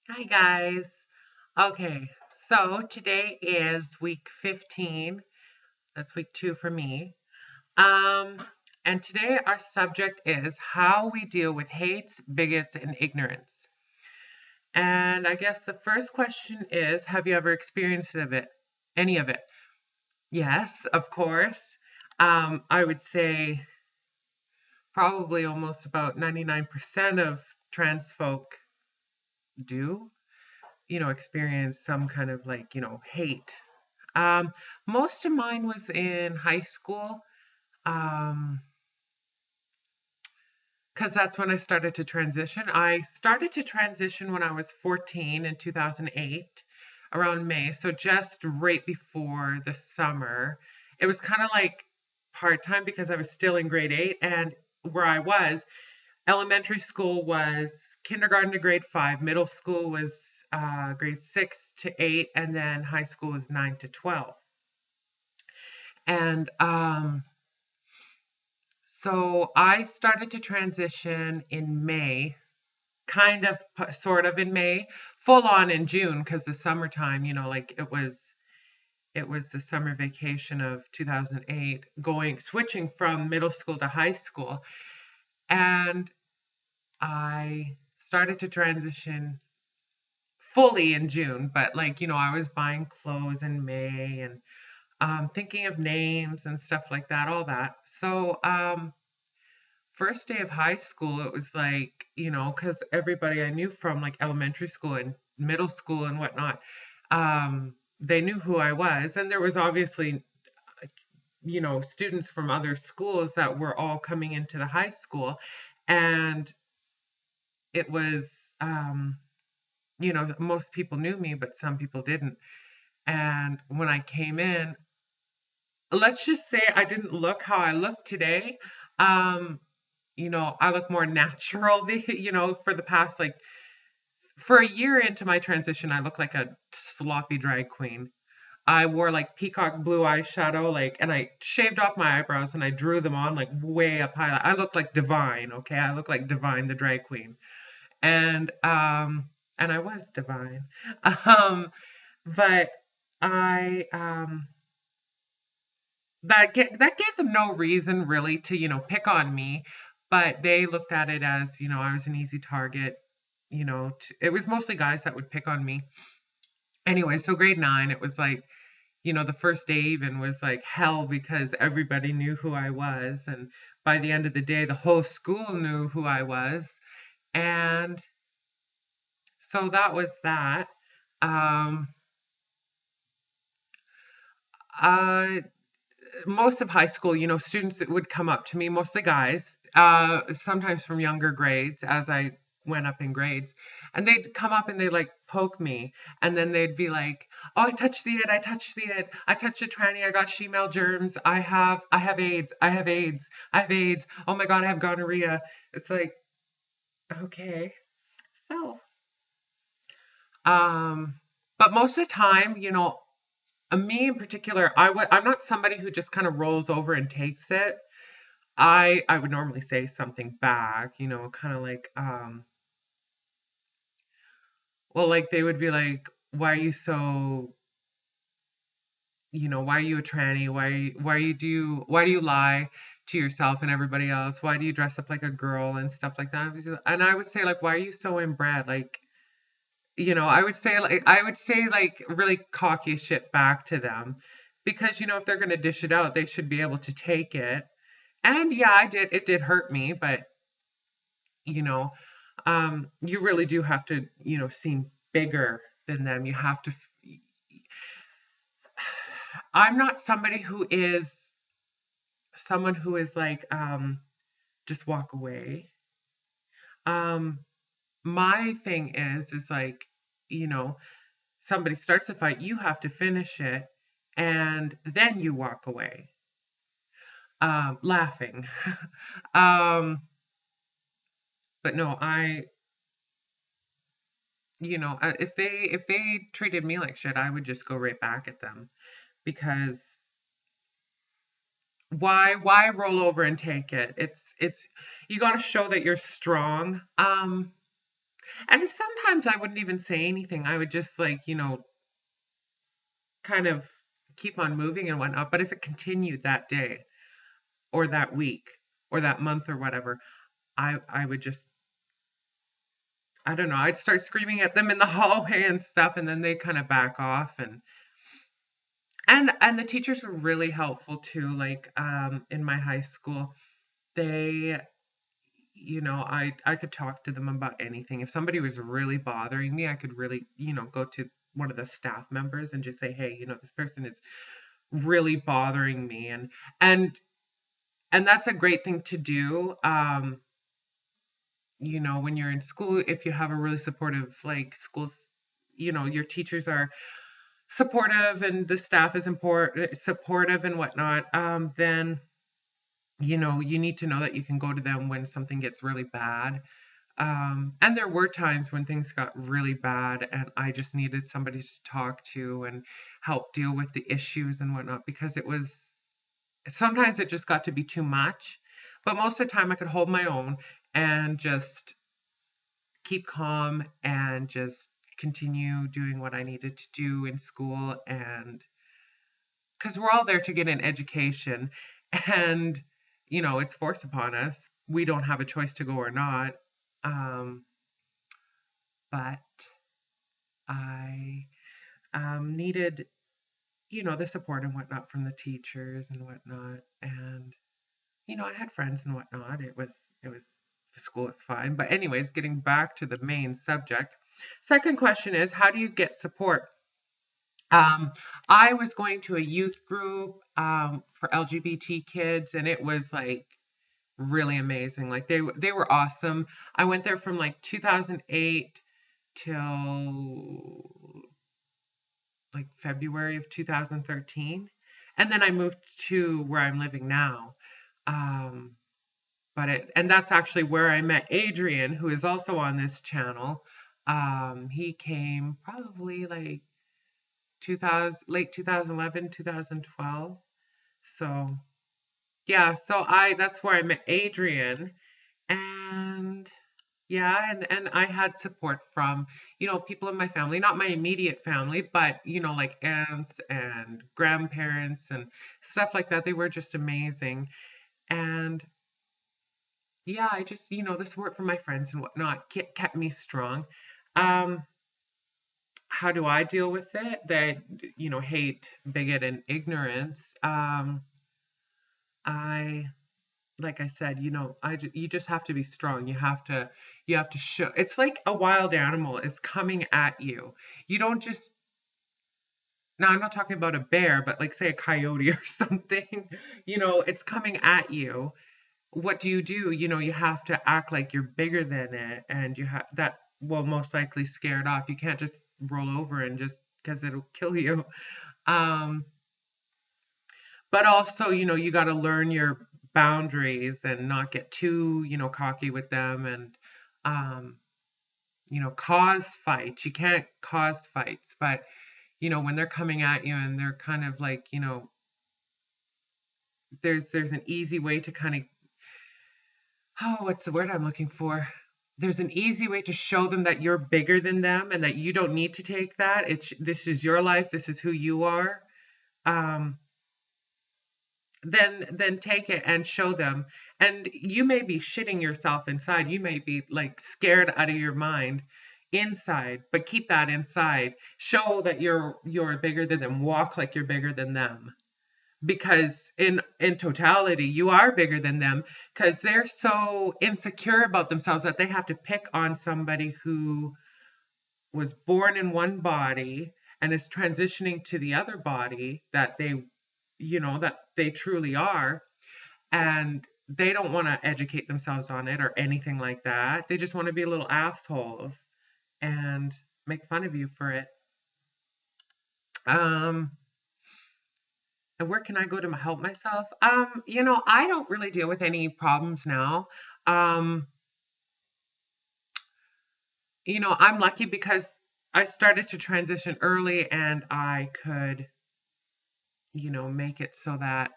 Hi guys. Okay, so today is week 15. That's week 2 for me. Um, and today our subject is how we deal with hates, bigots, and ignorance. And I guess the first question is, have you ever experienced any of it? Yes, of course. I would say probably almost about 99% of trans folk do, experience some kind of hate. Um, Most of mine was in high school, um, because that's when I started to transition. I started to transition when I was 14 in 2008, around May, so just right before the summer. It was kind of like part-time because I was still in grade 8, and where I was, elementary school was kindergarten to grade 5, middle school was grade 6 to 8, and then high school was 9 to 12. And so I started to transition in May, kind of, sort of in May, full on in June because the summertime, like it was the summer vacation of 2008, switching from middle school to high school, and I started to transition fully in June, but I was buying clothes in May and thinking of names and stuff like that, all that. So first day of high school, it was like, because everybody I knew from like elementary school and middle school and whatnot, they knew who I was. And there was obviously, students from other schools that were all coming into the high school. And it was, most people knew me, but some people didn't. And when I came in, let's just say I didn't look how I look today. Um, I look more natural, for the past, like, for a year into my transition, I look like a sloppy drag queen. I wore like peacock blue eyeshadow, and I shaved off my eyebrows and I drew them on like way up high. I look like Divine, okay? I look like Divine, the drag queen. And I was Divine. Um, but I that gave them no reason really to, pick on me, but they looked at it as, I was an easy target. It was mostly guys that would pick on me. Anyway, so grade 9, it was like, the first day even was like hell because everybody knew who I was, and by the end of the day, the whole school knew who I was, and so that was that. Um, uh, Most of high school, students that would come up to me, mostly guys, sometimes from younger grades as I went up in grades, and they'd come up and they'd like poke me, and then they'd be like, "Oh, I touched the it, I touched the it, I touched a tranny, I got shemale germs, I have AIDS, I have AIDS, I have AIDS. Oh my God, I have gonorrhea." It's like, okay, so, um, but most of the time, me in particular, I'm not somebody who just kind of rolls over and takes it. I would normally say something back, kind of like, well, like they would be like, "Why are you so, why are you a tranny? Why do you lie to yourself and everybody else? Why do you dress up like a girl and stuff like that?" And I would say like, "Why are you so inbred?" Like, I would say like really cocky shit back to them because if they're gonna dish it out, they should be able to take it. And yeah, it did hurt me, but you know, you really do have to, seem bigger than them. You have to. I'm not somebody who is someone who is like, just walk away. Um, my thing is like, you know, somebody starts a fight, you have to finish it, and then you walk away, laughing. um, but no, if they treated me like shit, I would just go right back at them because why roll over and take it? It's you got to show that you're strong. And sometimes I wouldn't even say anything. I would just like, kind of keep on moving and whatnot. But if it continued that day or that week or that month or whatever, I would just, I don't know, I'd start screaming at them in the hallway and stuff, and then they kind of back off. And the teachers were really helpful too. Like in my high school, they, I could talk to them about anything. If somebody was really bothering me, I could really, go to one of the staff members and just say, hey, this person is really bothering me. And and that's a great thing to do. When you're in school, if you have a really supportive like schools, your teachers are supportive and the staff is important supportive and whatnot, then you need to know that you can go to them when something gets really bad. And there were times when things got really bad and I just needed somebody to talk to and help deal with the issues and whatnot, because it was sometimes it just got to be too much. But most of the time I could hold my own and just keep calm and just continue doing what I needed to do in school. And because we're all there to get an education, and it's forced upon us. We don't have a choice to go or not. Um, but I needed, the support and whatnot from the teachers and whatnot. And I had friends and whatnot. It was school is fine. But anyways, getting back to the main subject. Second question is, how do you get support? Um, I was going to a youth group for LGBT kids, and it was like really amazing. Like they were awesome. I went there from like 2008 till like February of 2013, and then I moved to where I'm living now. Um, and that's actually where I met Adrian, who is also on this channel. He came probably like 2000, late 2011, 2012. So yeah, so I that's where I met Adrian. And yeah, and I had support from, people in my family, not my immediate family, but like aunts and grandparents and stuff like that. They were just amazing. And yeah, I just, the support from my friends and whatnot kept me strong. Um, how do I deal with it? That, hate, bigot, and ignorance. I like I said, you just have to be strong. You have to show. It's like a wild animal is coming at you. You don't just now I'm not talking about a bear, but like say a coyote or something. It's coming at you. What do? You have to act like you're bigger than it, and you have that will most likely scare it off. You can't just roll over and just because it'll kill you. Um, but also, you got to learn your boundaries and not get too, cocky with them and, um, cause fights. You can't cause fights, but, when they're coming at you and they're kind of like, there's an easy way to kind of, oh, what's the word I'm looking for? There's an easy way to show them that you're bigger than them and that you don't need to take that. This is your life. This is who you are. Um, then take it and show them. And you may be shitting yourself inside. You may be like scared out of your mind inside, but keep that inside. Show that you're bigger than them. Walk like you're bigger than them. Because in totality, you are bigger than them because they're so insecure about themselves that they have to pick on somebody who was born in one body and is transitioning to the other body that they truly are, and they don't want to educate themselves on it or anything like that. They just want to be little assholes and make fun of you for it. um and where can I go to help myself? I don't really deal with any problems now. um I'm lucky because I started to transition early and I could make it so that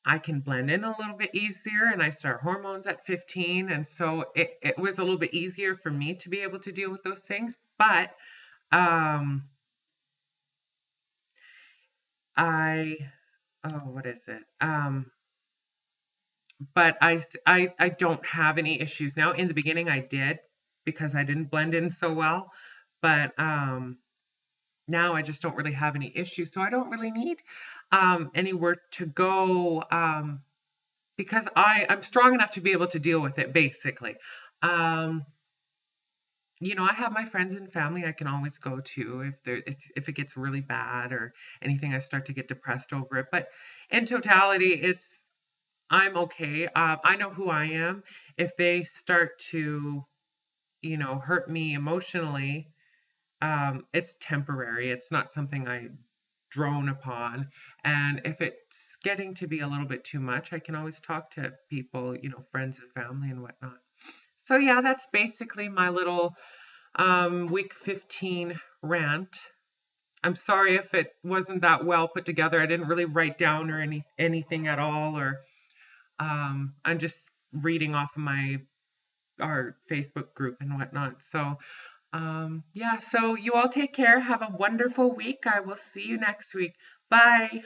I can blend in a little bit easier, and I start hormones at 15, and so it was a little bit easier for me to be able to deal with those things. But um, I oh, what is it? But I don't have any issues now. In the beginning, I did because I didn't blend in so well, but now I just don't really have any issues, so I don't really need anywhere to go. Because I'm strong enough to be able to deal with it, basically. Um, I have my friends and family I can always go to if it gets really bad or anything. I start to get depressed over it. But in totality, I'm okay. I know who I am. If they start to, hurt me emotionally, it's temporary. It's not something I drone upon. And if it's getting to be a little bit too much, I can always talk to people, friends and family and whatnot. So yeah, that's basically my little week 15 rant. I'm sorry if it wasn't that well put together. I didn't really write down or anything at all, or I'm just reading off of our Facebook group and whatnot. So yeah, so you all take care. Have a wonderful week. I will see you next week. Bye.